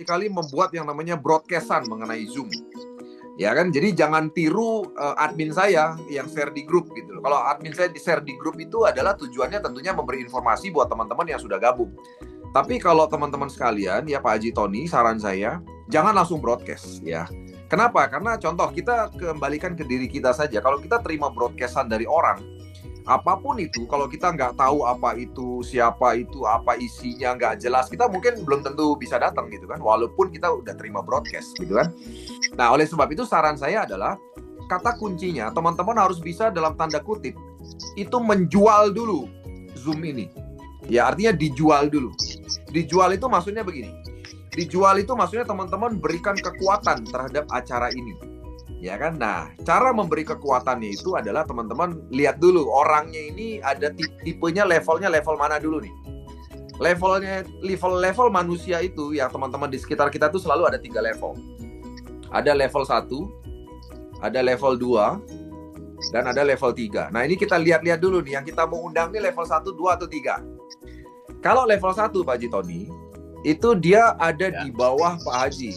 sekali membuat yang namanya broadcast-an mengenai Zoom. Ya kan, jadi jangan tiru admin saya yang share di grup gitu loh. Kalau admin saya di share di grup itu adalah tujuannya tentunya memberi informasi buat teman-teman yang sudah gabung. Tapi kalau teman-teman sekalian, ya Pak Haji Tony, saran saya jangan langsung broadcast ya. Kenapa? Karena contoh kita kembalikan ke diri kita saja. Kalau kita terima broadcastan dari orang, apapun itu, kalau kita nggak tahu apa itu, siapa itu, apa isinya, nggak jelas, kita mungkin belum tentu bisa datang gitu kan, walaupun kita udah terima broadcast gitu kan. Nah, oleh sebab itu saran saya adalah, kata kuncinya teman-teman harus bisa dalam tanda kutip itu menjual dulu Zoom ini. Ya, artinya dijual dulu. Dijual itu maksudnya begini. Dijual itu maksudnya teman-teman berikan kekuatan terhadap acara ini. Ya kan? Nah, cara memberi kekuatannya itu adalah teman-teman lihat dulu orangnya ini ada tipenya, levelnya level mana dulu nih. Level manusia itu yang teman-teman di sekitar kita tuh selalu ada 3 level. Ada level 1, ada level 2, dan ada level 3. Nah, ini kita lihat-lihat dulu nih, yang kita mau undang nih level 1, 2, atau 3. Kalau level 1, Pak Haji Tony, itu dia ada di bawah Pak Haji.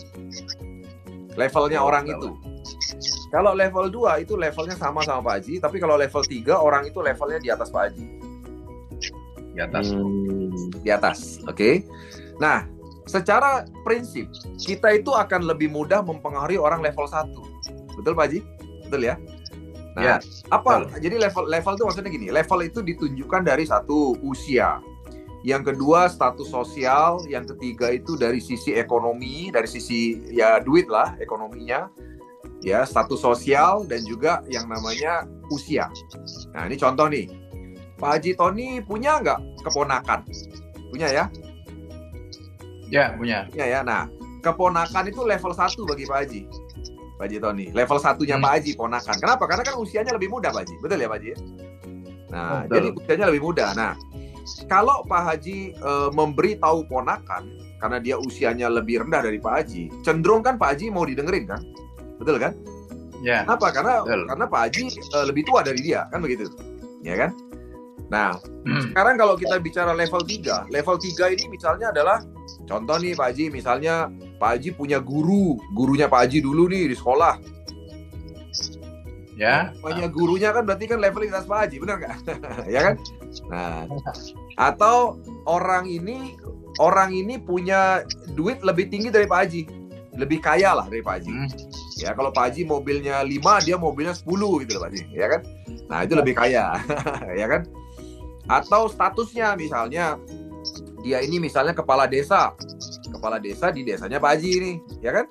Levelnya orang itu. Kalau level 2 itu levelnya sama Pak Haji, tapi kalau level 3 orang itu levelnya di atas Pak Haji. Di atas. Di atas, oke. Nah, secara prinsip kita itu akan lebih mudah mempengaruhi orang level 1. Betul Pak Haji? Betul ya? Nah, apa? Betul. Jadi level itu maksudnya gini, level itu ditunjukkan dari 1, usia. Yang kedua, status sosial. Yang ketiga itu dari sisi ekonomi, dari sisi ya duit lah, ekonominya. Ya, status sosial dan juga yang namanya usia. Nah, ini contoh nih. Pak Haji Tony punya nggak keponakan? Punya ya? Ya, punya. Punya ya. Nah, keponakan itu level 1 bagi Pak Haji. Pak Haji Tony. Level 1-nya Pak Haji, ponakan. Kenapa? Karena kan usianya lebih muda, Pak Haji. Betul ya, Pak Haji? Nah, jadi usianya lebih muda. Nah, kalau Pak Haji memberi tahu ponakan, karena dia usianya lebih rendah dari Pak Haji, cenderung kan Pak Haji mau didengerin kan? Betul kan? Ya. Kenapa? Karena Pak Haji lebih tua dari dia, kan begitu? Ya kan? Nah, sekarang kalau kita bicara level 3, level 3 ini misalnya adalah, contoh nih Pak Haji, misalnya Pak Haji punya gurunya Pak Haji dulu nih di sekolah. Ya. Punya gurunya kan berarti kan level di atas Pak Haji, benar nggak? Ya kan? Nah, atau orang ini punya duit lebih tinggi dari Pak Haji, lebih kaya lah dari Pak Haji. Ya, kalau Pak Haji mobilnya 5, dia mobilnya 10 gitu loh Pak Haji, ya kan? Nah, itu lebih kaya, ya kan? Atau statusnya misalnya dia ini misalnya kepala desa di desanya Pak Haji ini, ya kan?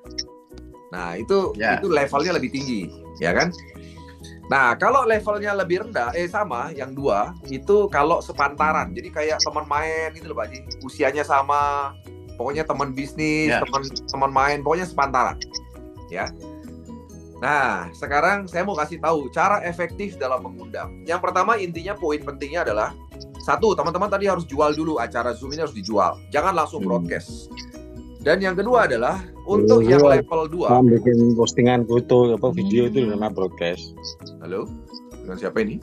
Nah, itu levelnya lebih tinggi, ya kan? Nah, kalau levelnya lebih rendah, sama, yang 2, itu kalau sepantaran. Jadi kayak teman main gitu loh Pak Haji. Usianya sama, pokoknya teman bisnis, teman main, pokoknya sepantaran. Ya. Nah, sekarang saya mau kasih tahu cara efektif dalam mengundang. Yang pertama, intinya poin pentingnya adalah, 1, teman-teman tadi harus jual dulu, acara Zoom ini harus dijual. Jangan langsung broadcast. Dan yang kedua adalah untuk yang level 2, bikin postingan foto video itu karena broadcast. Halo, dengan siapa ini?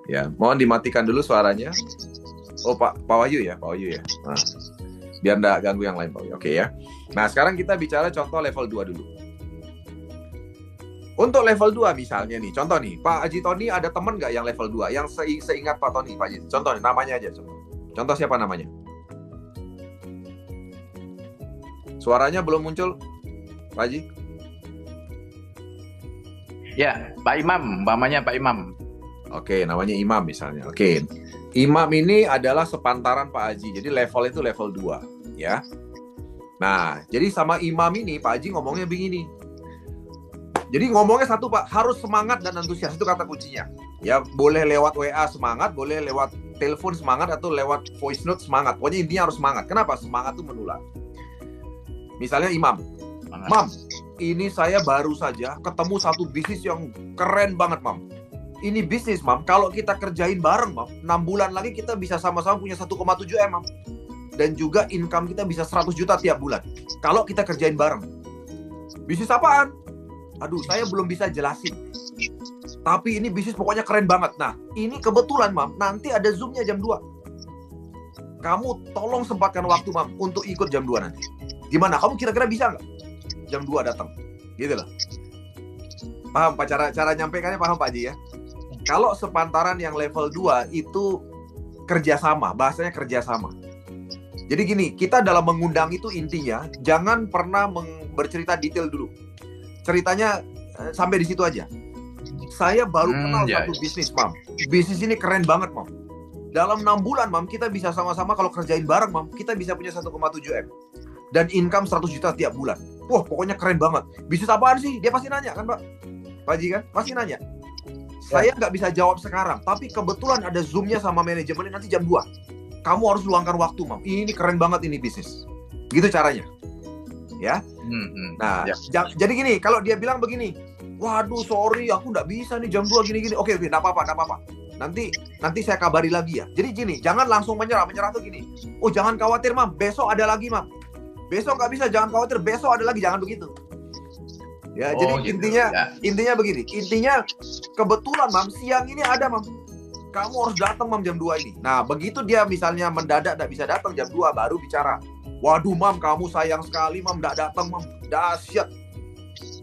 Ya, mohon dimatikan dulu suaranya. Oh, Pak Wahyu ya, Pak Wahyu ya. Nah, biar nggak ganggu yang lain Pak Wahyu. Oke ya. Nah, sekarang kita bicara contoh level 2 dulu. Untuk level 2 misalnya nih, contoh nih, Pak Haji Tony ada teman nggak yang level 2? Yang seingat Pak Tony, Pak Haji. Contoh nih, namanya aja. Contoh siapa namanya? Suaranya belum muncul, Pak Haji? Ya, Pak Imam, umpamanya Pak Imam. Oke, namanya Imam misalnya. Oke, Imam ini adalah sepantaran Pak Haji, jadi level itu level 2, ya. Nah, jadi sama Imam ini Pak Haji ngomongnya begini. Jadi ngomongnya 1 Pak, harus semangat dan antusias, itu kata kuncinya. Ya, boleh lewat WA semangat, boleh lewat telepon semangat, atau lewat voice note semangat. Pokoknya intinya harus semangat. Kenapa? Semangat itu menular. Misalnya Imam, Mam, ini saya baru saja ketemu satu bisnis yang keren banget, Mam. Ini bisnis, Mam, kalau kita kerjain bareng, Mam, 6 bulan lagi kita bisa sama-sama punya 1,7 M, Mam. Dan juga income kita bisa 100 juta tiap bulan. Kalau kita kerjain bareng. Bisnis apaan? Aduh, saya belum bisa jelasin. Tapi ini bisnis pokoknya keren banget. Nah, ini kebetulan, Mam, nanti ada Zoom-nya jam 2. Kamu tolong sempatkan waktu, Mam, untuk ikut jam 2 nanti. Gimana? Kamu kira-kira bisa nggak jam 2 datang? Gitu loh. Paham Pak cara nyampaikannya, paham Pak Haji ya? Kalau sepantaran yang level 2 itu kerjasama, bahasanya kerjasama. Jadi gini, kita dalam mengundang itu intinya jangan pernah bercerita detail dulu. Ceritanya sampai di situ aja. Saya baru kenal satu bisnis, Mam. Bisnis ini keren banget, Mam. Dalam 6 bulan, Mam, kita bisa sama-sama kalau kerjain bareng, Mam, kita bisa punya 1,7 M. Dan income 100 juta tiap bulan. Wah, pokoknya keren banget. Bisnis apaan sih? Dia pasti nanya, kan, Pak? Pak Haji kan? Pasti nanya. Saya nggak bisa jawab sekarang, tapi kebetulan ada Zoom-nya sama manajemennya nanti jam 2. Kamu harus luangkan waktu, Mam. Ini keren banget ini bisnis. Gitu caranya. Ya. Nah, jadi gini, kalau dia bilang begini, waduh, sorry, aku nggak bisa nih jam 2 gini-gini. Oke, nggak apa-apa. Nanti saya kabari lagi ya. Jadi gini, jangan langsung menyerah tuh gini. Oh, jangan khawatir, Mam. Besok ada lagi, Mam. Besok nggak bisa, jangan khawatir. Besok ada lagi, jangan begitu. Ya, jadi gitu. Intinya begini. Intinya kebetulan, Mam, siang ini ada, Mam. Kamu harus datang, Mam, jam 2 ini. Nah, begitu dia misalnya mendadak nggak bisa datang jam 2 baru bicara. Waduh, Mam, kamu sayang sekali, Mam, nggak datang, Mam. Dahsyat.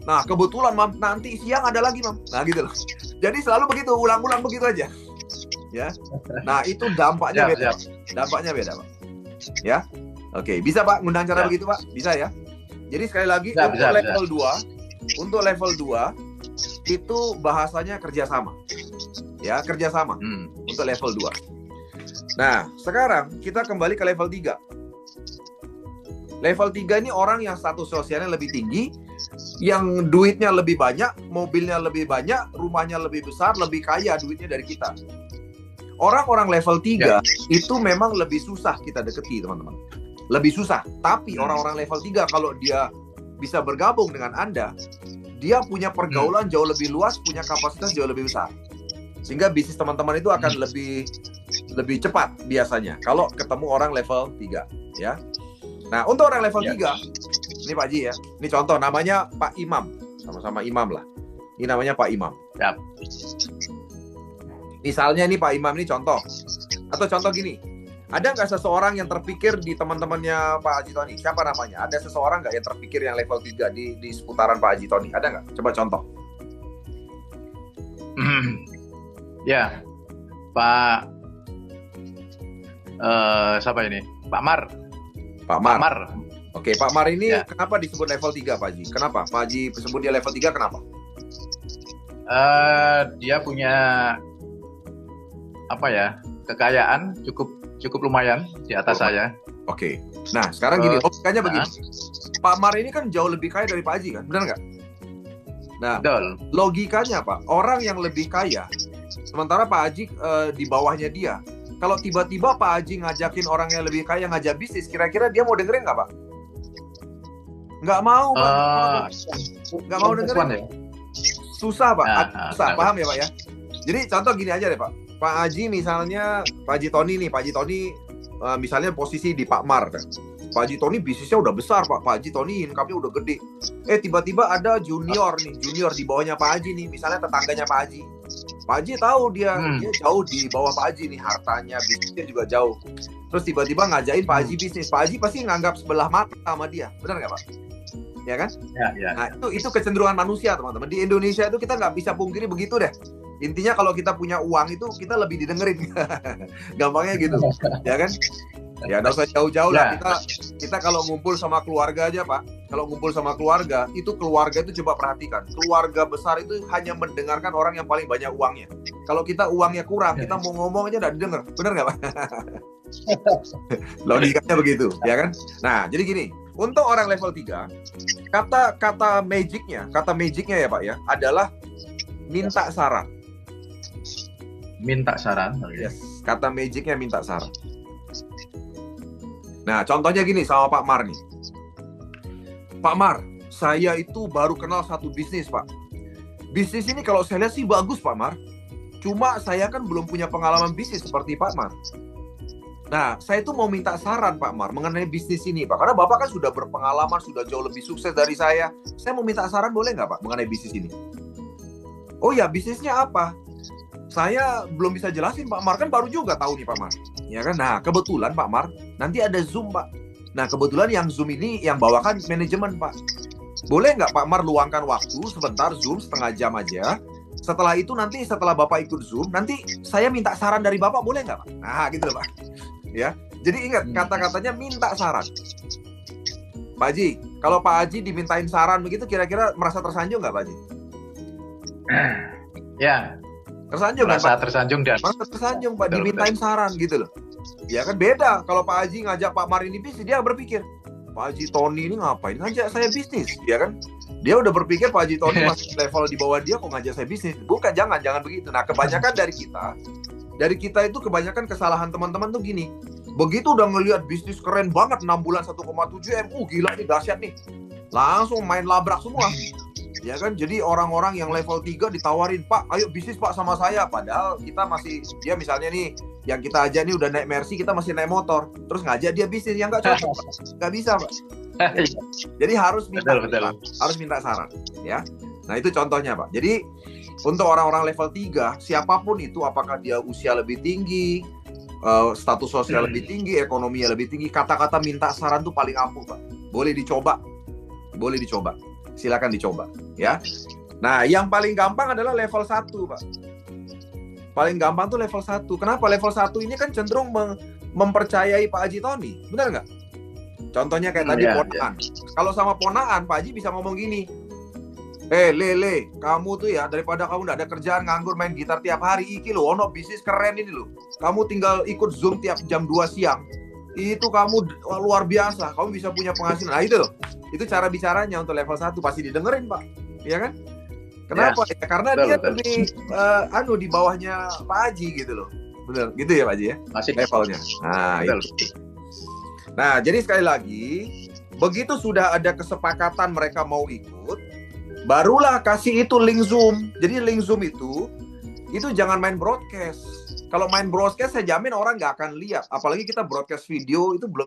Nah, kebetulan, Mam, nanti siang ada lagi, Mam. Nah, gitu loh. Jadi selalu begitu, ulang-ulang begitu aja. Ya. Nah, itu dampaknya beda. Dampaknya beda, Pak. Ya. Oke, bisa, Pak, ngundang cara begitu, Pak? Bisa ya? Jadi sekali lagi untuk level 2 itu bahasanya kerjasama. Ya, kerjasama untuk level 2. Nah, sekarang kita kembali ke level 3. Level 3 ini orang yang status sosialnya lebih tinggi, yang duitnya lebih banyak, mobilnya lebih banyak, rumahnya lebih besar, lebih kaya duitnya dari kita. Orang-orang level 3 itu memang lebih susah kita deketi, teman-teman. Lebih susah. Tapi orang-orang level 3 kalau dia bisa bergabung dengan Anda, dia punya pergaulan jauh lebih luas, punya kapasitas jauh lebih besar. Sehingga bisnis teman-teman itu akan lebih cepat biasanya kalau ketemu orang level 3, ya. Nah, untuk orang level 3, ini Pak Haji ya. Ini contoh, namanya Pak Imam. Sama-sama Imam lah. Ini namanya Pak Imam. Yap. Misalnya nih Pak Imam ini contoh. Atau contoh gini. Ada nggak seseorang yang terpikir di teman-temannya Pak Haji Tony? Siapa namanya? Ada seseorang nggak yang terpikir yang level 3 di seputaran Pak Haji Tony? Ada nggak? Coba contoh. Ya, Pak siapa ini? Pak Mar. Pak Mar. Oke, Pak Mar ini kenapa disebut level 3, Pak Haji? Kenapa? Pak Haji sebut dia level 3, kenapa? Dia punya apa ya? Kekayaan cukup lumayan di atas saya. Oke. Nah, sekarang gini, logikanya begini. Pak Mar ini kan jauh lebih kaya dari Pak Haji kan? Benar nggak? Nah, logikanya Pak, orang yang lebih kaya, sementara Pak Haji di bawahnya dia. Kalau tiba-tiba Pak Haji ngajakin orang yang lebih kaya ngajak bisnis, kira-kira dia mau dengerin nggak, Pak? Nggak mau, Pak. Nggak mau dengerin. Ya? Susah, Pak. Susah, paham ya, Pak ya? Jadi contoh gini aja deh, Pak. Pak Haji misalnya, Pak Haji Tony nih, Pak Haji Tony misalnya posisi di Pak Mar kan. Pak Haji Tony bisnisnya udah besar, Pak. Pak Haji Tony income-nya udah gede. Tiba-tiba ada junior di bawahnya Pak Haji nih, misalnya tetangganya Pak Haji. Pak Haji tahu dia jauh di bawah Pak Haji nih, hartanya, bisnisnya juga jauh. Terus tiba-tiba ngajain Pak Haji bisnis. Pak Haji pasti nganggap sebelah mata sama dia. Benar nggak, Pak? Ya kan? Ya. Nah, itu kecenderungan manusia, teman-teman. Di Indonesia itu kita nggak bisa pungkiri begitu deh. Intinya kalau kita punya uang itu kita lebih didengerin. Gampangnya gitu. Ya kan? Ya nggak usah jauh-jauh lah. Kita kalau ngumpul sama keluarga aja, Pak. Kalau ngumpul sama keluarga itu coba perhatikan. Keluarga besar itu hanya mendengarkan orang yang paling banyak uangnya. Kalau kita uangnya kurang, kita mau ngomong aja nggak didengar. Benar nggak, Pak? Logikanya begitu, ya kan? Nah, jadi gini. Untuk orang level 3, kata magicnya ya, Pak ya, adalah minta saran. Minta saran. Yes. Kata magicnya minta saran. Nah, contohnya gini sama Pak Mar nih. Pak Mar, saya itu baru kenal satu bisnis, Pak. Bisnis ini kalau saya lihat sih bagus, Pak Mar. Cuma saya kan belum punya pengalaman bisnis seperti Pak Mar. Nah, saya itu mau minta saran, Pak Mar, mengenai bisnis ini, Pak. Karena Bapak kan sudah berpengalaman, sudah jauh lebih sukses dari saya. Saya mau minta saran, boleh nggak, Pak, mengenai bisnis ini? Oh ya, bisnisnya apa? Saya belum bisa jelasin, Pak Mar. Kan baru juga tahu nih, Pak Mar. Ya kan? Nah, kebetulan, Pak Mar, nanti ada Zoom, Pak. Nah, kebetulan yang Zoom ini yang bawakan manajemen, Pak. Boleh nggak Pak Mar luangkan waktu sebentar Zoom setengah jam aja. Setelah itu nanti setelah Bapak ikut Zoom, nanti saya minta saran dari Bapak, boleh nggak Pak? Nah, gitu loh Pak. Ya, jadi ingat kata-katanya minta saran. Pak Haji, kalau Pak Haji dimintain saran begitu, kira-kira merasa tersanjung nggak Pak Haji? Ya, Tersanjung kan merasa Pak? tersanjung dan Merasa tersanjung Pak, Betul, dimintain saran gitu loh. Ya kan beda. Kalau Pak Haji ngajak Pak Mar ini bisnis, dia berpikir, Pak Haji Tony ini ngapain ngajak saya bisnis, ya kan? Dia udah berpikir Pak Haji Tony masih level di bawah dia, kok ngajak saya bisnis. Bukan, jangan begitu. Nah, kebanyakan dari kita itu kebanyakan kesalahan teman-teman tuh gini. Begitu udah ngelihat bisnis keren banget, 6 bulan 1,7 M, gila nih, dahsyat nih. Langsung main labrak semua. Ya kan, jadi orang-orang yang level 3 ditawarin, Pak, ayo bisnis Pak sama saya. Padahal kita masih, dia misalnya nih, yang kita aja nih udah naik Mercy, kita masih naik motor. Terus ngajak dia bisnis, yang nggak cocok, Pak. Nggak bisa, Pak. Jadi harus minta, harus minta saran. Ya. Nah, itu contohnya, Pak. Jadi, untuk orang-orang level 3, siapapun itu, apakah dia usia lebih tinggi, status sosial lebih tinggi, ekonominya lebih tinggi, kata-kata minta saran tuh paling ampuh, Pak. Boleh dicoba. Boleh dicoba. Silakan dicoba, ya. Nah, yang paling gampang adalah level 1, Pak. Paling gampang tuh level 1. Kenapa? Level 1 ini kan cenderung mempercayai Pak Haji Tony. Benar nggak? Contohnya kayak tadi ponakan. Kalau sama ponakan, Pak Haji bisa ngomong gini, Lele, kamu tuh ya, daripada kamu nggak ada kerjaan, nganggur main gitar tiap hari, iki lo, ono bisnis keren ini lo. Kamu tinggal ikut Zoom tiap jam 2 siang. Itu kamu luar biasa, kamu bisa punya penghasilan. Nah, itu loh. Itu cara bicaranya untuk level 1, pasti didengerin, Pak. Iya kan? Kenapa? Ya, karena dia lebih di bawahnya Pak Haji gitu loh. Benar, gitu ya Pak Haji ya? Masih levelnya. Nah, itu. Nah, jadi sekali lagi, begitu sudah ada kesepakatan mereka mau ikut, barulah kasih itu link Zoom. Jadi link Zoom itu jangan main broadcast. Kalau main broadcast, saya jamin orang nggak akan lihat. Apalagi kita broadcast video, itu belum